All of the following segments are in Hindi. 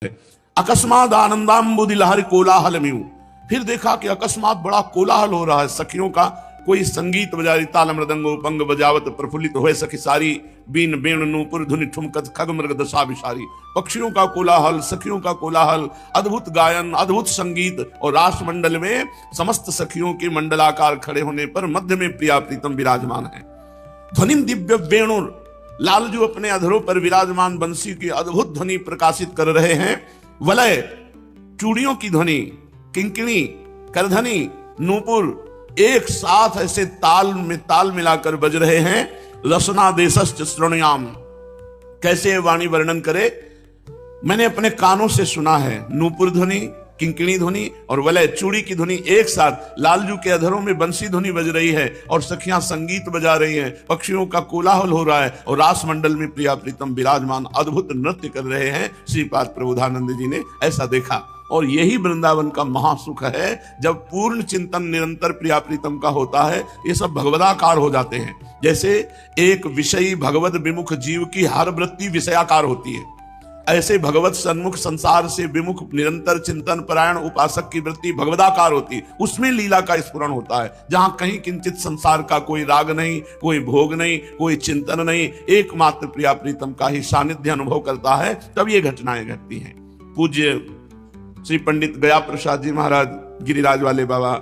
अकस्मात आनंदाम्बुदि लहर कोलाहल म्यू। फिर देखा कि अकस्मात बड़ा कोलाहल हो रहा है सखियों का। कोई संगीत बजा रही, ताल मृदंगो पंग बजावत प्रफुल्लित हुए सखी सारी, बीन बेण नूपुर धुनि ठुमकत खग मृग दशा विशारी। पक्षियों का कोलाहल, सखियों का कोलाहल, अद्भुत गायन, अद्भुत संगीत, और रासमंडल में समस्त सखियों के मंडलाकार खड़े होने पर मध्य में प्रिया प्रीतम विराजमान है। ध्वनिम दिव्य वेणुर, लालजू अपने अधरों पर विराजमान बंसी की अद्भुत ध्वनि प्रकाशित कर रहे हैं। वलय, चूड़ियों की ध्वनि, किंकिणी, करधनी, नूपुर एक साथ ऐसे ताल में ताल मिलाकर बज रहे हैं। रसना देशश्च श्रृणुयाम, कैसे वाणी वर्णन करे, मैंने अपने कानों से सुना है। नूपुर ध्वनि, किंकिणी ध्वनि और वलय चूड़ी की ध्वनि एक साथ, लालजू के अधरों में बंसी ध्वनि बज रही है और सखियां संगीत बजा रही हैं, पक्षियों का कोलाहल हो रहा है और रासमंडल में प्रिया प्रीतम विराजमान अद्भुत नृत्य कर रहे हैं। श्रीपाद प्रबोधानंद जी ने ऐसा देखा। और यही वृंदावन का महासुख है, जब पूर्ण चिंतन निरंतर प्रिया प्रीतम का होता है। ये सब भगवदाकार हो जाते हैं। जैसे एक विषयी भगवत विमुख जीव की हर वृत्ति विषयाकार होती है, ऐसे भगवत सन्मुख संसार से विमुख निरंतर चिंतन परायण उपासक की वृत्ति भगवदाकार होती है। उसमें लीला का स्फुरण होता है, जहां कहीं किंचित संसार का कोई राग नहीं, कोई भोग नहीं, कोई चिंतन नहीं, एकमात्र प्रिया प्रीतम का ही सानिध्य अनुभव करता है, तब ये घटनाएं घटती हैं। पूज्य श्री पंडित गया प्रसाद जी महाराज, गिरिराज वाले बाबा,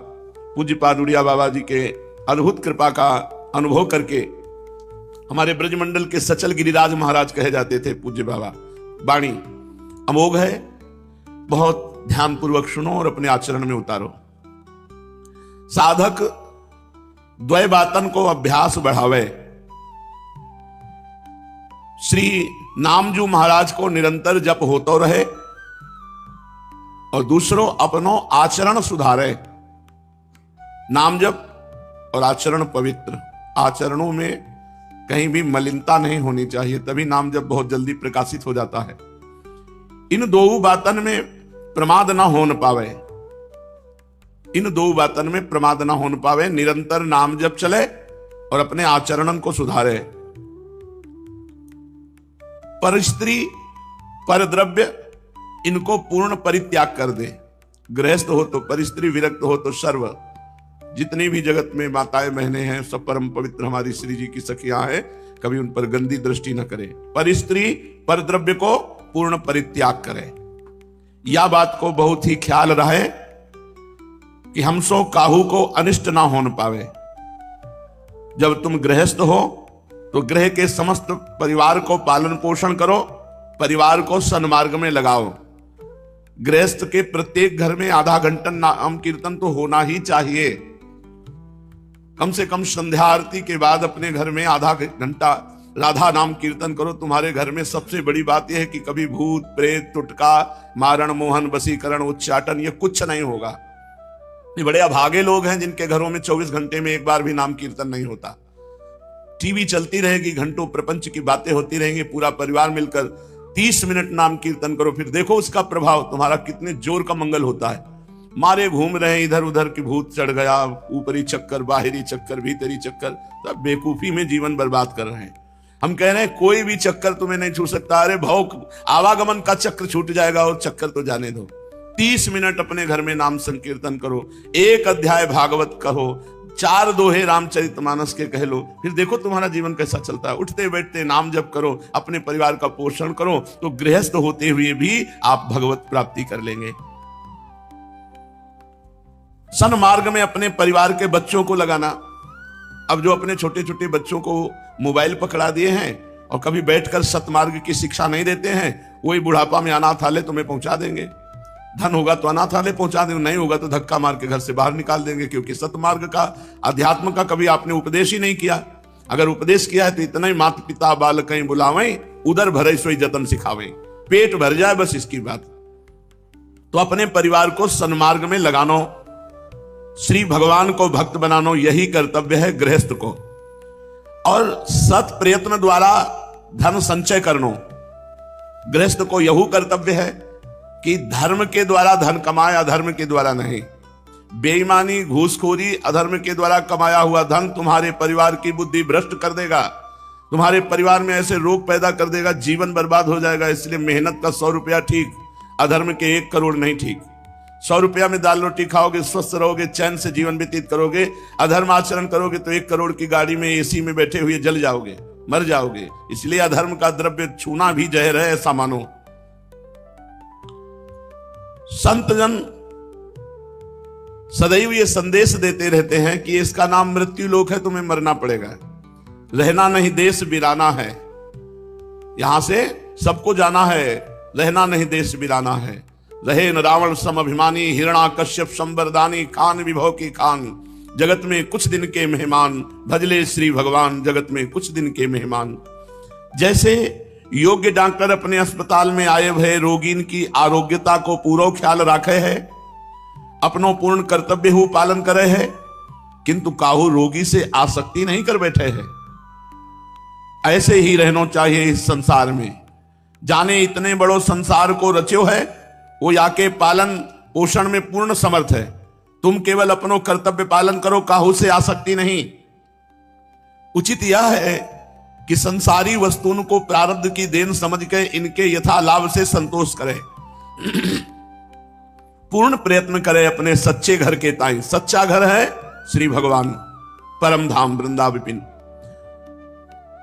पूज्य पादुड़िया बाबा जी के अद्भुत कृपा का अनुभव करके, हमारे ब्रजमंडल के सचल गिरिराज महाराज कहे जाते थे पूज्य बाबा। वाणी अमोघ है, बहुत ध्यान पूर्वक सुनो और अपने आचरण में उतारो। साधक द्वय बातन को अभ्यास बढ़ावे। श्री नामजू महाराज को निरंतर जप होतो रहे और दूसरों अपनो आचरण सुधारे। नाम जप और आचरण पवित्र, आचरणों में कहीं भी मलिनता नहीं होनी चाहिए, तभी नाम जप बहुत जल्दी प्रकाशित हो जाता है। इन दो बातन में प्रमाद ना हो न पावे, इन दो बातन में प्रमाद ना हो न पावे। निरंतर नाम जप चले और अपने आचरण को सुधारे। पर स्त्री पर द्रव्य इनको पूर्ण परित्याग कर दे। गृहस्थ हो तो पर स्त्री, विरक्त हो तो सर्व। जितनी भी जगत में माताएं बहनें हैं, सब परम पवित्र हमारी श्री जी की सखियां हैं, कभी उन पर गंदी दृष्टि न करे। पर स्त्री पर द्रव्य को पूर्ण परित्याग करे। या बात को बहुत ही ख्याल रहे कि हमसो काहू को अनिष्ट ना होने पावे। जब तुम गृहस्थ हो तो गृह के समस्त परिवार को पालन पोषण करो, परिवार को सन्मार्ग में लगाओ। गृहस्थ के प्रत्येक घर में आधा घंटा नाम कीर्तन तो होना ही चाहिए। कम से कम संध्या आरती के बाद अपने घर में आधा घंटा राधा नाम कीर्तन करो। तुम्हारे घर में सबसे बड़ी बात यह है कि कभी भूत प्रेत टुटका मारण मोहन वशीकरण उच्चाटन ये कुछ नहीं होगा। ये बड़े अभागे लोग हैं जिनके घरों में 24 घंटे में एक बार भी नाम कीर्तन नहीं होता। टीवी चलती रहेगी, घंटों प्रपंच की बातें होती रहेंगी, पूरा परिवार मिलकर 30 मिनट नाम कीर्तन करो, फिर देखो उसका प्रभाव तुम्हारा कितने जोर का मंगल होता है। मारे घूम रहे हैं इधर उधर की भूत चढ़ गया, ऊपरी चक्कर, बाहरी चक्कर, भीतरी चक्कर, सब बेवकूफी में जीवन बर्बाद कर रहे हैं। हम कह रहे हैं कोई भी चक्कर तुम्हें नहीं छू सकता। अरे भाव आवागमन का चक्र छूट जाएगा और चक्कर तो जाने दो। 30 मिनट अपने घर में नाम संकीर्तन करो, एक अध्याय भागवत कहो, 4 दोहे रामचरितमानस के कह लो, फिर देखो तुम्हारा जीवन कैसा चलता है। उठते बैठते नाम जप करो, अपने परिवार का पोषण करो, तो गृहस्थ होते हुए भी आप भगवत प्राप्ति कर लेंगे। सन्मार्ग में अपने परिवार के बच्चों को लगाना। अब जो अपने छोटे छोटे बच्चों को मोबाइल पकड़ा दिए हैं और कभी बैठकर सतमार्ग की शिक्षा नहीं देते हैं, वही बुढ़ापा में अनाथालय तुम्हें पहुंचा देंगे। धन होगा तो अनाथालय पहुंचा देंगे, नहीं होगा तो धक्का मार के घर से बाहर निकाल देंगे। क्योंकि सतमार्ग का, अध्यात्म का कभी आपने उपदेश ही नहीं किया। अगर उपदेश किया है तो इतना ही माता पिता बाल कहीं बुलावें, उधर भरे सोई जतन सिखावें, पेट भर जाए बस इसकी बात। तो अपने परिवार को सन्मार्ग में लगानो, श्री भगवान को भक्त बनानो, यही कर्तव्य है गृहस्थ को। और सत प्रयत्न द्वारा धन संचय करनो, गृहस्थ को यहू कर्तव्य है कि धर्म के द्वारा धन कमाए, अधर्म के द्वारा नहीं। बेईमानी, घूसखोरी, अधर्म के द्वारा कमाया हुआ धन तुम्हारे परिवार की बुद्धि भ्रष्ट कर देगा, तुम्हारे परिवार में ऐसे रोग पैदा कर देगा, जीवन बर्बाद हो जाएगा। इसलिए मेहनत का 100 रुपया ठीक, अधर्म के 1 करोड़ नहीं ठीक। 100 रुपया में दाल रोटी खाओगे, स्वस्थ रहोगे, चैन से जीवन व्यतीत करोगे। अधर्म आचरण करोगे तो 1 करोड़ की गाड़ी में एसी में बैठे हुए जल जाओगे, मर जाओगे। इसलिए अधर्म का द्रव्य छूना भी जहर है, ऐसा मानो। संत जन सदैव ये संदेश देते रहते हैं कि इसका नाम मृत्यु लोक है, तुम्हें मरना पड़ेगा, रहना नहीं देश बिराना है। यहां से सबको जाना है, रहना नहीं देश बिराना है। रहे न रावण सम अभिमानी, हिरणा कश्यप संबरदानी, खान विभव की खान, जगत में कुछ दिन के मेहमान, भजले श्री भगवान, जगत में कुछ दिन के मेहमान। जैसे योग्य डॉक्टर अपने अस्पताल में आए भय रोगीन की आरोग्यता को पूरा ख्याल रखे है, अपनो पूर्ण कर्तव्य हु पालन करे है, किंतु काहू रोगी से आसक्ति नहीं कर बैठे है। ऐसे ही रहना चाहिए इस संसार में। जाने इतने बड़ो संसार को रचो है, वो याके पालन पोषण में पूर्ण समर्थ है। तुम केवल अपनो कर्तव्य पालन करो, काहू से आसक्ति नहीं। उचित यह है कि संसारी वस्तुओं को प्रारब्ध की देन समझ के इनके यथा लाभ से संतोष करे, पूर्ण प्रयत्न करे अपने सच्चे घर के ताई। सच्चा घर है श्री भगवान, परम धाम वृंदा विपिन।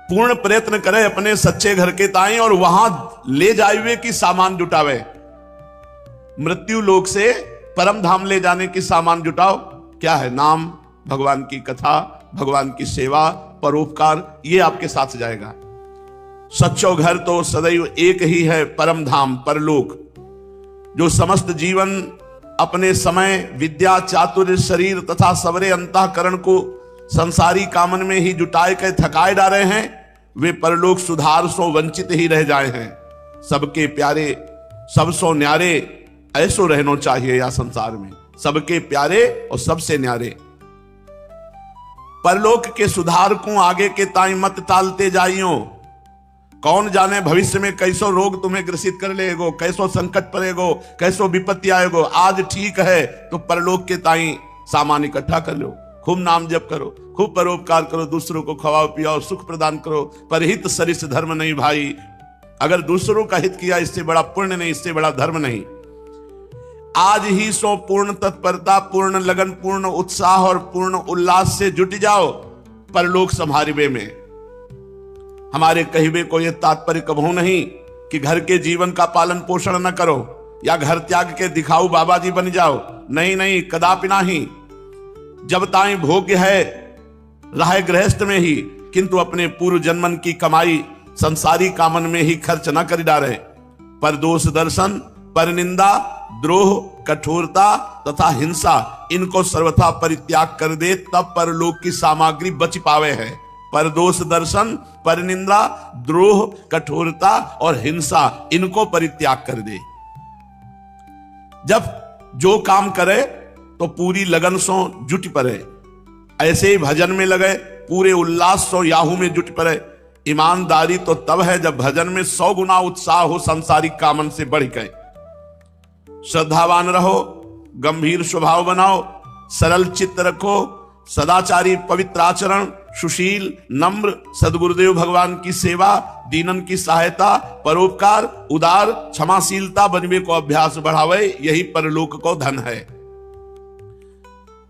पूर्ण प्रयत्न करे अपने सच्चे घर के ताई और वहां ले जावे की सामान जुटावे। मृत्यु लोक से परम धाम ले जाने की सामान जुटाओ। क्या है? नाम, भगवान की कथा, भगवान की सेवा, परोपकार, ये आपके साथ जाएगा। सच्चो घर तो सदैव एक ही है, परम धाम परलोक, जो समस्त जीवन अपने समय, विद्या, चातुर्य, शरीर तथा सबरे अंतःकरण को संसारी कामन में ही जुटाए के थकाए डाले हैं, वे परलोक सुधार सो वंचित ही रह जाए हैं। सबके प्यारे, सबसो न्यारे, ऐसो रहना चाहिए या संसार में, सबके प्यारे और सबसे न्यारे। परलोक के सुधार को आगे के ताई मत टालते जाइयो। कौन जाने भविष्य में कैसो रोग तुम्हें ग्रसित कर लेगो, कैसो संकट पड़ेगो, कैसो विपत्ति आएगो। आज ठीक है तो परलोक के ताई सामान इकट्ठा कर लो, खूब नाम जप करो, खूब परोपकार करो, दूसरों को खवाओ पियाओ, सुख प्रदान करो। परहित सरिस धर्म नहीं भाई। अगर दूसरों का हित किया, इससे बड़ा पुण्य नहीं, इससे बड़ा धर्म नहीं। आज ही सो पूर्ण तत्परता, पूर्ण लगन, पूर्ण उत्साह और पूर्ण उल्लास से जुट जाओ परलोक संभारिबे में। हमारे कहिबे को यह तात्पर्य कबहू नहीं कि घर के जीवन का पालन पोषण न करो या घर त्याग के दिखाऊ बाबा जी बन जाओ। नहीं नहीं, कदापि नहीं। जब ताई भोग्य है रहे गृहस्थ में ही, किंतु अपने पूर्व जन्मन की कमाई संसारी कामन में ही खर्च न कर डाले। पर दोष दर्शन, पर निंदा, द्रोह, कठोरता तथा हिंसा, इनको सर्वथा परित्याग कर दे, तब परलोक की सामग्री बच पावे है। पर दोष दर्शन, पर निंदा, द्रोह, कठोरता और हिंसा, इनको परित्याग कर दे। जब जो काम करे तो पूरी लगन सो जुट पड़े। ऐसे ही भजन में लगे, पूरे उल्लास सो याहू में जुट पड़े। ईमानदारी तो तब है जब भजन में 100 गुना उत्साह हो, सांसारिक कामन से बढ़ गए। श्रद्धावान रहो, गंभीर स्वभाव बनाओ, सरल चित्त रखो, सदाचारी, पवित्र आचरण, सुशील, नम्र, सदगुरुदेव भगवान की सेवा, दीनन की सहायता, परोपकार, उदार, क्षमाशीलता बनवे को अभ्यास बढ़ावे। यही परलोक को धन है।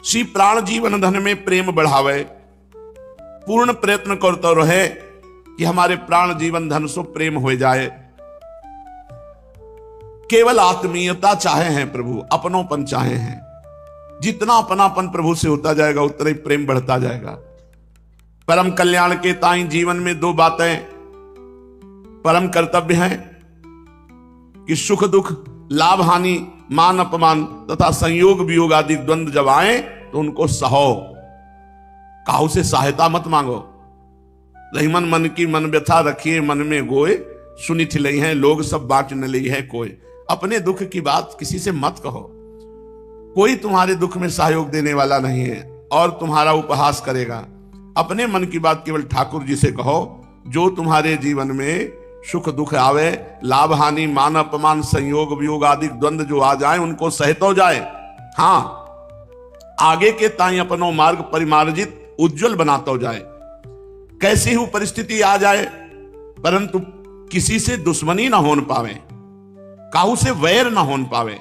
श्री प्राण जीवन धन में प्रेम बढ़ावे। पूर्ण प्रयत्न करते रहे कि हमारे प्राण जीवन धन सो प्रेम हो जाए। केवल आत्मीयता चाहे हैं प्रभु, अपनोपन चाहे हैं। जितना अपनापन प्रभु से होता जाएगा उतना ही प्रेम बढ़ता जाएगा। परम कल्याण के ताई जीवन में 2 बातें परम कर्तव्य हैं कि सुख दुख, लाभ हानि, मान अपमान तथा संयोग वियोग आदि द्वंद्व जब आए तो उनको सहो। काहू से सहायता मत मांगो। रहीमन मन की मन व्यथा रखिए मन में गोए, सुनी थिलई है लोग सब बांट न ली है कोई। अपने दुख की बात किसी से मत कहो। कोई तुम्हारे दुख में सहयोग देने वाला नहीं है और तुम्हारा उपहास करेगा। अपने मन की बात केवल ठाकुर जी से कहो। जो तुम्हारे जीवन में सुख दुख आवे, लाभ हानि, मान अपमान, संयोग वियोग आदि द्वंद्व जो आ जाए उनको सहतो जाए। हाँ, आगे के ताई अपनो मार्ग परिमार्जित उज्जवल बनाता जाए। कैसी ही परिस्थिति आ जाए परंतु किसी से दुश्मनी ना होने पावे। काहू से वैर ना होन पावे।